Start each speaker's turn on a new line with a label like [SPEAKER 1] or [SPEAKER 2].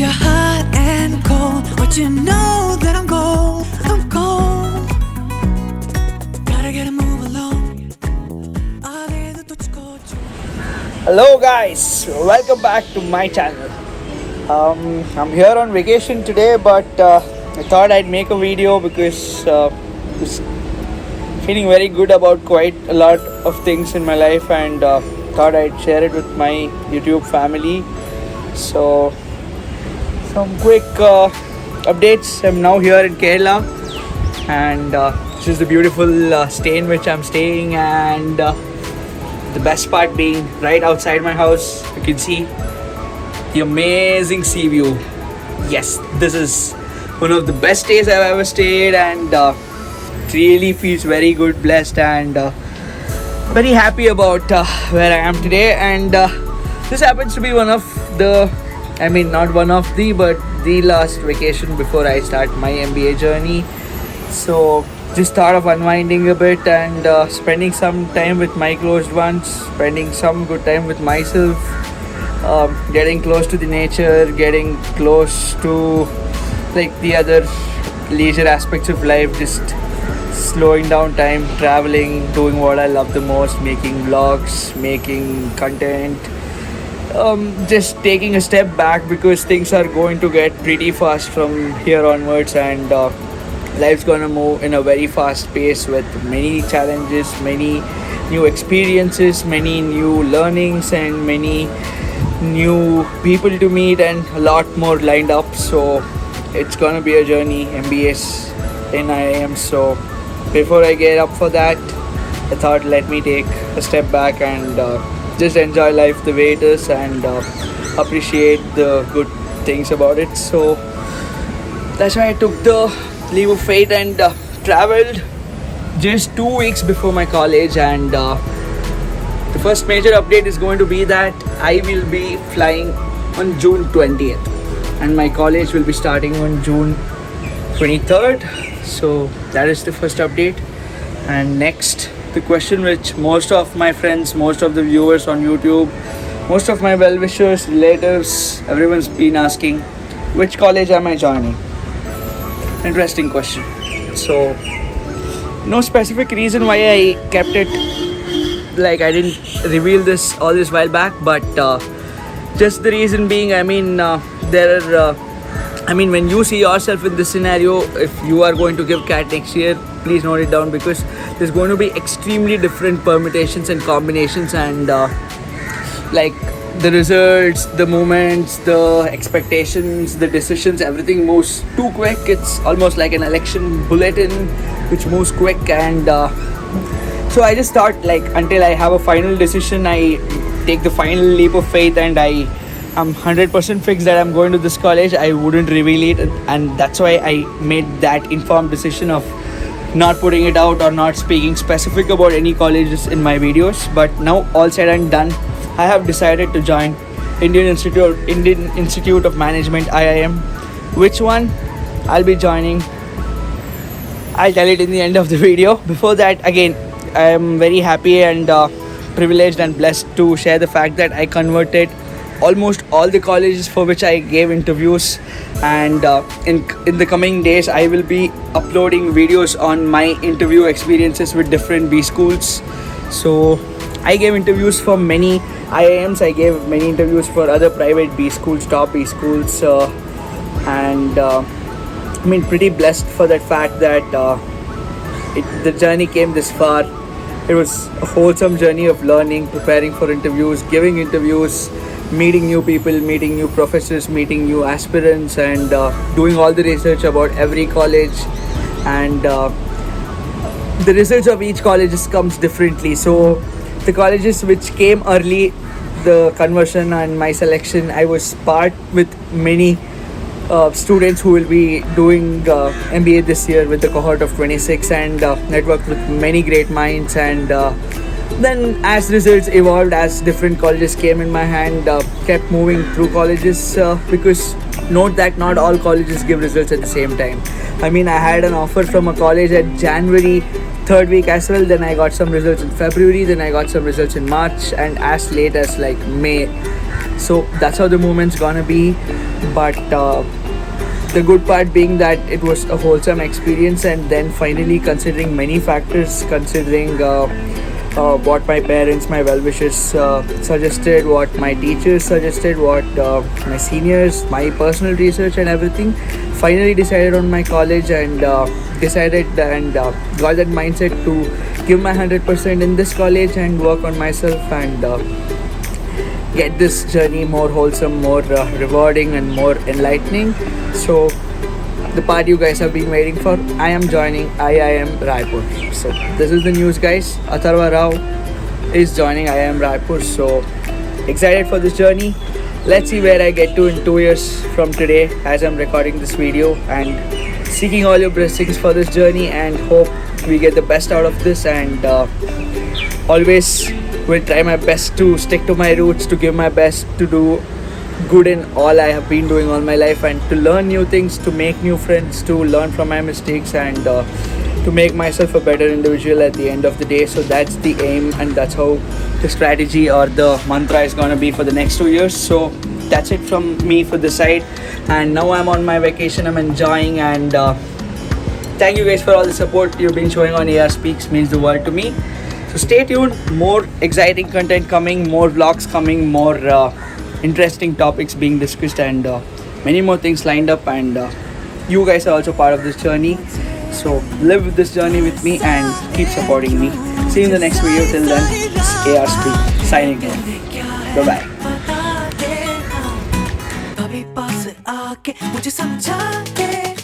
[SPEAKER 1] your hot and cold, but you know that I'm gold. I'm gold. Gotta get a move along.
[SPEAKER 2] Hello guys, welcome back to my channel. I'm here on vacation today, but I thought I'd make a video because I was feeling very good about quite a lot of things in my life, and thought I'd share it with my YouTube family. So some quick updates. I'm now here in Kerala, and this is the beautiful stay in which I'm staying, and the best part being right outside my house, you can see the amazing sea view. Yes, this is one of the best days I've ever stayed, and it really feels very good, blessed, and very happy about where I am today. And this happens to be one of the, not one of the, but the last vacation before I start my MBA journey. So just thought of unwinding a bit and spending some time with my closed ones, spending some good time with myself, getting close to the nature, getting close to like the other leisure aspects of life, just slowing down time, traveling, doing what I love the most, making vlogs, making content, just taking a step back because things are going to get pretty fast from here onwards, and life's gonna move in a very fast pace with many challenges, many new experiences, many new learnings, and many new people to meet, and a lot more lined up. So it's gonna be a journey, MBS in IIM. So before I get up for that, I thought let me take a step back and just enjoy life the way it is, and appreciate the good things about it. So that's why I took the leave of faith and traveled just 2 weeks before my college. And the first major update is going to be that I will be flying on June 20th, and my college will be starting on June 23rd. So that is the first update. And next, the question which most of my friends, most of the viewers on YouTube, most of my well-wishers, relatives, everyone's been asking, which college am I joining? Interesting question. So no specific reason why I kept it, like I didn't reveal this all this while back, but just the reason being, when you see yourself in this scenario, if you are going to give CAT next year, please note it down, because there's going to be extremely different permutations and combinations, and like the results, the moments, the expectations, the decisions, everything moves too quick. It's almost like an election bulletin which moves quick, and so I just thought, like, until I have a final decision, I take the final leap of faith, and I'm 100% fixed that I'm going to this college. I wouldn't reveal it, and that's why I made that informed decision of not putting it out or not speaking specific about any colleges in my videos. But now all said and done, I have decided to join Indian Institute of Management, IIM. Which one I'll be joining, I'll tell it in the end of the video. Before that, again, I am very happy and privileged and blessed to share the fact that I converted almost all the colleges for which I gave interviews, and in the coming days I will be uploading videos on my interview experiences with different B schools. So I gave interviews for many IIMs, I gave many interviews for other private B schools, top B schools, and pretty blessed for that fact that the journey came this far. It was a wholesome journey of learning, preparing for interviews, giving interviews, meeting new people, meeting new professors, meeting new aspirants, and doing all the research about every college. And the results of each college comes differently. So the colleges which came early, the conversion and my selection, I was part with many students who will be doing MBA this year with the cohort of 26, and networked with many great minds. And then as results evolved, as different colleges came in my hand, kept moving through colleges, because note that not all colleges give results at the same time. I had an offer from a college at January 3rd week as well, then I got some results in February, then I got some results in March, and as late as like May. So that's how the movement's gonna be. but the good part being that it was a wholesome experience. And then finally, considering many factors, considering what my parents, my well-wishers suggested, what my teachers suggested, what my seniors, my personal research and everything, finally decided on my college, and decided and got that mindset to give my 100% in this college and work on myself, and get this journey more wholesome, more rewarding and more enlightening. So the part you guys have been waiting for, I am joining IIM Raipur. So this is the news, guys. Atharva Rao is joining IIM Raipur. So excited for this journey. Let's see where I get to in 2 years from today as I'm recording this video, and seeking all your blessings for this journey, and hope we get the best out of this, and always will try my best to stick to my roots, to give my best, to do good in all I have been doing all my life, and to learn new things, to make new friends, to learn from my mistakes, and to make myself a better individual at the end of the day. So that's the aim, and that's how the strategy or the mantra is gonna be for the next 2 years. So that's it from me for this side, and now I'm on my vacation. I'm enjoying, and thank you guys for all the support you've been showing on AR Speaks. Means the world to me. So stay tuned, more exciting content coming, more vlogs coming, more interesting topics being discussed, and many more things lined up, and you guys are also part of this journey. So live with this journey with me and keep supporting me. See you in the next video. Till then, it's AR Speak signing off. Bye bye.
[SPEAKER 1] कभी पास आके मुझे समझा के